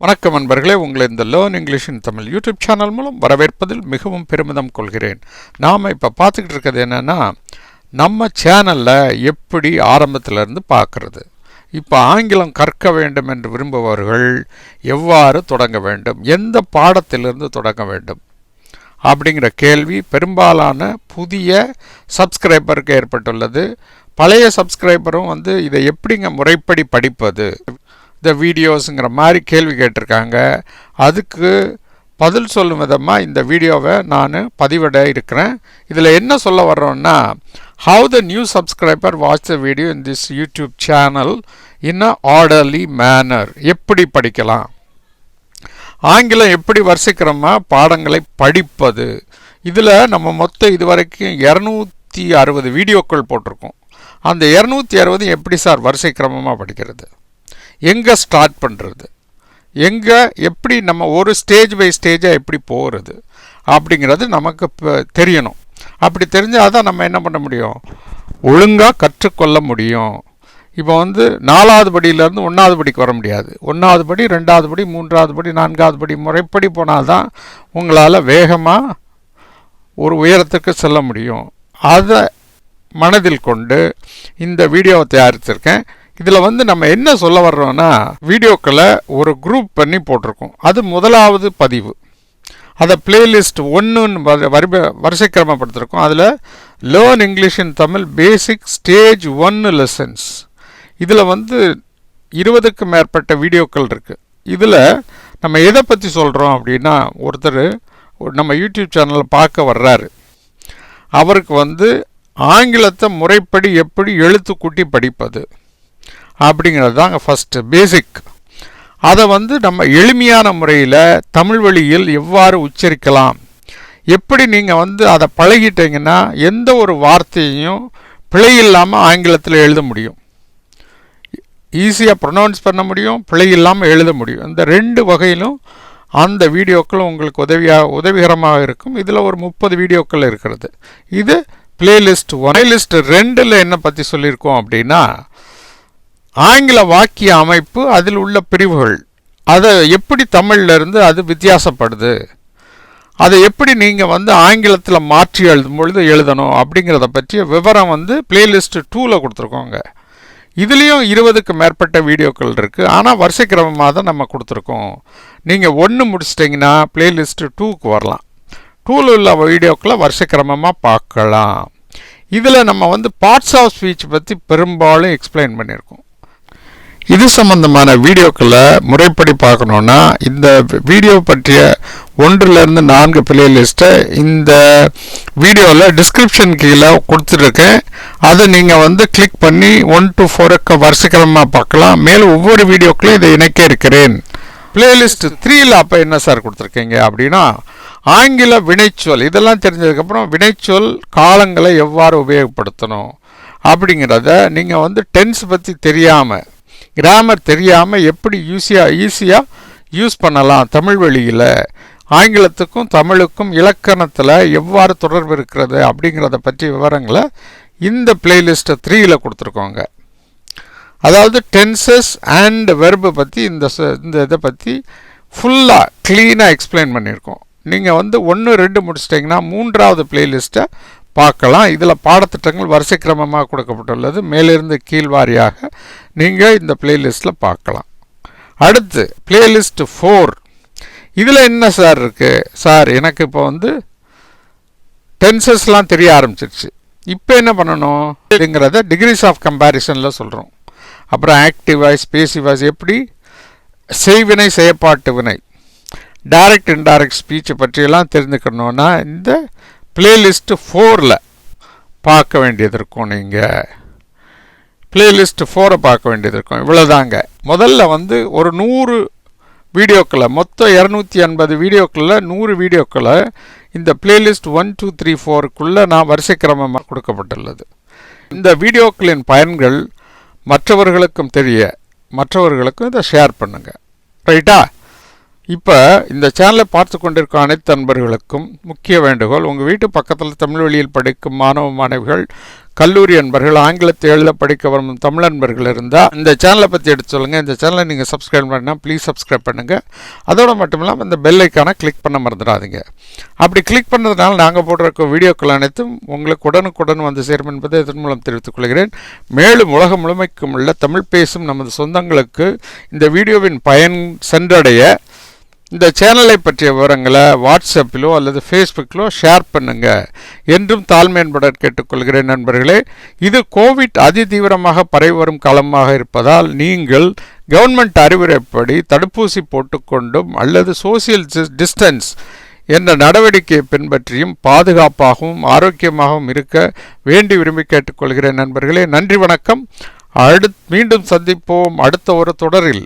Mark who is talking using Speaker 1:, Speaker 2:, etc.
Speaker 1: வணக்கம் நண்பர்களே, உங்களை இந்த லேர்ன் இங்கிலீஷ் இன் தமிழ் யூடியூப் சேனல் மூலம் வரவேற்பதில் மிகவும் பெருமிதம் கொள்கிறேன். நாம் இப்போ பார்த்துக்கிட்டு இருக்கிறது என்னென்னா, நம்ம சேனலில் எப்படி ஆரம்பத்திலிருந்து பார்க்குறது. இப்போ ஆங்கிலம் கற்க வேண்டும் என்று விரும்புபவர்கள் எவ்வாறு தொடங்க வேண்டும், எந்த பாடத்திலிருந்து தொடங்க வேண்டும் அப்படிங்கிற கேள்வி பெரும்பாலான புதிய சப்ஸ்கிரைபருக்கு ஏற்பட்டுள்ளது. பழைய சப்ஸ்கிரைபரும் இதை எப்படிங்க முறைப்படி படிப்பது, இந்த வீடியோஸுங்கிற மாதிரி கேள்வி கேட்டிருக்காங்க. அதுக்கு பதில் சொல்லும் விதமாக இந்த வீடியோவை நான் பதிவிட இருக்கிறேன். இதில் என்ன சொல்ல வர்றோன்னா, how the new subscriber watch the video in this YouTube channel in a orderly manner. எப்படி படிக்கலாம், ஆங்கிலம் எப்படி வரிசைக்கிரமாக பாடங்களை படிப்பது. இதில் நம்ம மொத்தம் இதுவரைக்கும் 260 வீடியோக்கள் போட்டிருக்கோம். அந்த 260 எப்படி சார் வரிசைக்கிரமமாக படிக்கிறது, எங்கே ஸ்டார்ட் பண்ணுறது, எங்கே எப்படி நம்ம ஒரு ஸ்டேஜ் பை ஸ்டேஜாக எப்படி போகிறது அப்படிங்கிறது நமக்கு தெரியணும். அப்படி தெரிஞ்சால் தான் நம்ம என்ன பண்ண முடியும், ஒழுங்காக கற்றுக்கொள்ள முடியும். இப்போ 4வது படியிலேருந்து 1வது படிக்கு வர முடியாது. 1வது படி, 2வது படி, 3வது படி, 4வது படி முறைப்படி போனால் தான் உங்களால் வேகமாக ஒரு உயரத்துக்கு செல்ல முடியும். அதை மனதில் கொண்டு இந்த வீடியோவை தயாரித்திருக்கேன். இதில் நம்ம என்ன சொல்ல வர்றோன்னா, வீடியோக்களை ஒரு குரூப் பண்ணி போட்டிருக்கோம். அது முதலாவது பதிவு. அதை பிளேலிஸ்ட் 1ன்னு வரிசைக்கிரமப்படுத்திருக்கோம். அதில் லேர்ன் இங்கிலீஷ் இன் தமிழ் பேசிக் ஸ்டேஜ் 1 லெசன்ஸ். இதில் 20க்கும் மேற்பட்ட வீடியோக்கள் இருக்குது. இதில் நம்ம எதை பற்றி சொல்கிறோம் அப்படின்னா, ஒருத்தர் நம்ம யூடியூப் சேனலில் பார்க்க வர்றாரு. அவருக்கு ஆங்கிலத்தை முறைப்படி எப்படி எழுத்து கூட்டி படிப்பது அப்படிங்கிறது தாங்க ஃபஸ்ட்டு பேசிக். அதை நம்ம எளிமையான முறையில் தமிழ் வழியில் எவ்வாறு உச்சரிக்கலாம், எப்படி நீங்கள் அதை பழகிட்டீங்கன்னா எந்த ஒரு வார்த்தையையும் பிழை இல்லாமல் ஆங்கிலத்தில் எழுத முடியும், ஈஸியாக ப்ரொனவுன்ஸ் பண்ண முடியும், பிழை இல்லாமல் எழுத முடியும். இந்த 2 வகையிலும் அந்த வீடியோக்களும் உங்களுக்கு உதவிகரமாக இருக்கும். இதில் ஒரு 30 வீடியோக்கள் இருக்கிறது. இது பிளேலிஸ்ட் 1. பிளேலிஸ்ட் 2ல் என்ன பற்றி சொல்லியிருக்கோம் அப்படின்னா, ஆங்கில வாக்கிய அமைப்பு, அதில் உள்ள பிரிவுகள், அதை எப்படி தமிழ்லேருந்து அது வித்தியாசப்படுது, அதை எப்படி நீங்கள் ஆங்கிலத்தில் மாற்றி எழுதும் பொழுது எழுதணும் அப்படிங்கிறத பற்றிய விவரம் பிளேலிஸ்ட் 2ல் கொடுத்துருக்கோங்க. இதுலேயும் 20க்கு மேற்பட்ட வீடியோக்கள் இருக்குது. ஆனால் வரிசைக்கிரமமாக தான் நம்ம கொடுத்துருக்கோம். நீங்கள் 1 முடிச்சிட்டிங்கன்னா பிளேலிஸ்ட் 2க்கு வரலாம். 2ல் உள்ள வீடியோக்களை வரிசைக்கிரமமாக பார்க்கலாம். இதில் நம்ம பார்ட்ஸ் ஆஃப் ஸ்பீச் பற்றி பெரும்பாலும் எக்ஸ்பிளைன் பண்ணியிருக்கோம். இது சம்பந்தமான வீடியோக்களை முறைப்படி பார்க்கணுன்னா இந்த வீடியோ பற்றிய 1லேருந்து 4 பிளேலிஸ்ட்டை இந்த வீடியோவில் டிஸ்கிரிப்ஷன் கீழே கொடுத்துருக்கேன். அதை நீங்கள் கிளிக் பண்ணி 1 to 4 வரிசைக்கிரமமாக பார்க்கலாம். மேலும் ஒவ்வொரு வீடியோக்களையும் இதை இணைக்க இருக்கிறேன். பிளேலிஸ்ட் 3ல் அப்போ என்ன சார் கொடுத்துருக்கீங்க அப்படின்னா, ஆங்கில வினைச்சொல். இதெல்லாம் தெரிஞ்சதுக்கப்புறம் வினைச்சொல் காலங்களை எவ்வாறு உபயோகப்படுத்தணும் அப்படிங்கிறத நீங்கள் டென்ஸ் பற்றி தெரியாமல், கிராமர் தெரியாமல் எப்படி ஈஸியாக யூஸ் பண்ணலாம் தமிழ் வழியில், ஆங்கிலத்துக்கும் தமிழுக்கும் இலக்கணத்தில் எவ்வாறு தொடர்பு இருக்கிறது அப்படிங்கிறத பற்றி விவரங்களை இந்த பிளேலிஸ்ட்டை 3ல் கொடுத்துருக்கோங்க. அதாவது டென்சஸ் அண்ட் வெர்பு பற்றி இந்த இதை பற்றி ஃபுல்லாக க்ளீனாக எக்ஸ்பிளைன் பண்ணியிருக்கோம். நீங்கள் 1, 2 முடிச்சிட்டிங்கன்னா 3வது பிளேலிஸ்ட்டை பார்க்கலாம். இதில் பாடத்திட்டங்கள் வரிசைக்கிரமமாக கொடுக்கப்பட்டுள்ளது. மேலிருந்து கீழ்வாரியாக நீங்கள் இந்த பிளேலிஸ்ட்டில் பார்க்கலாம். அடுத்து பிளேலிஸ்ட் 4. இதில் என்ன சார் இருக்குது, சார் எனக்கு இப்போ டென்சஸ்லாம் தெரிய ஆரம்பிச்சிருச்சு, இப்போ என்ன பண்ணணும் அப்படிங்கிறத டிகிரிஸ் ஆஃப் கம்பேரிசனில் சொல்கிறோம். அப்புறம் ஆக்டிவ் வாய்ஸ், பேசிவ் வாய்ஸ், எப்படி செய்வினை செய்யப்பாட்டு வினை, டைரக்ட் இன்டைரக்ட் ஸ்பீச்சை பற்றியெல்லாம் தெரிஞ்சுக்கணுன்னா இந்த பிளேலிஸ்ட் 4ல் பார்க்க வேண்டியது இருக்கும். நீங்கள் பிளேலிஸ்ட் 4 பார்க்க வேண்டியது இருக்கும். இவ்வளோதாங்க. முதல்ல ஒரு 100 வீடியோக்களை, மொத்தம் 280 வீடியோக்களில் 100 வீடியோக்களை இந்த பிளேலிஸ்ட் 1, 2, 3, 4க்குள்ளே நான் வரிசைக்கிரமமாக கொடுக்கப்பட்டுள்ளது. இந்த வீடியோக்களின் பயன்கள் மற்றவர்களுக்கும் தெரிய, மற்றவர்களுக்கும் இதை ஷேர் பண்ணுங்கள். ரைட்டா? இப்போ இந்த சேனலை பார்த்து கொண்டிருக்க அனைத்து நண்பர்களுக்கும் முக்கிய வேண்டுகோள், உங்கள் வீட்டு பக்கத்தில் தமிழ் வழியில் படிக்கும் மாணவ மாணவிகள் கல்லூரி அன்பர்கள், ஆங்கிலத்தை எழுத படிக்க வரும் தமிழ் அன்பர்கள் இருந்தால் இந்த சேனலை பற்றி எடுத்து சொல்லுங்கள். இந்த சேனலை நீங்கள் சப்ஸ்கிரைப் பண்ணால் ப்ளீஸ் சப்ஸ்கிரைப் பண்ணுங்கள். அதோடு மட்டும் இல்லாமல் இந்த பெல் ஐக்கானை கிளிக் பண்ண மறந்துடாதீங்க. அப்படி கிளிக் பண்ணுறதுனால நாங்கள் போடுற வீடியோக்கள் அனைத்தும் உங்களுக்கு உடனுக்குடன் வந்து சேரும் என்பதை இதன் மூலம் தெரிவித்துக் கொள்கிறேன். மேலும் உலகம் முழுமைக்கும் உள்ள தமிழ் பேசும் நமது சொந்தங்களுக்கு இந்த வீடியோவின் பயன் சென்றடைய இந்த சேனலை பற்றிய விவரங்களை வாட்ஸ்அப்பிலோ அல்லது ஃபேஸ்புக்கிலோ ஷேர் பண்ணுங்க என்றும் தாழ்மையுடன் கேட்டுக்கொள்கிறேன். நண்பர்களே, இது கோவிட் அதிதீவிரமாக பரவி வரும் காலமாக இருப்பதால் நீங்கள் கவர்மெண்ட் அறிவுரைப்படி தடுப்பூசி போட்டுக்கொண்டும் அல்லது சோசியல் டிஸ்டன்ஸ் என்ற நடவடிக்கையை பின்பற்றியும் பாதுகாப்பாகவும் ஆரோக்கியமாகவும் இருக்க வேண்டி விரும்பி கேட்டுக்கொள்கிறேன். நண்பர்களே, நன்றி, வணக்கம். மீண்டும் சந்திப்போம் அடுத்த ஒரு தொடரில்.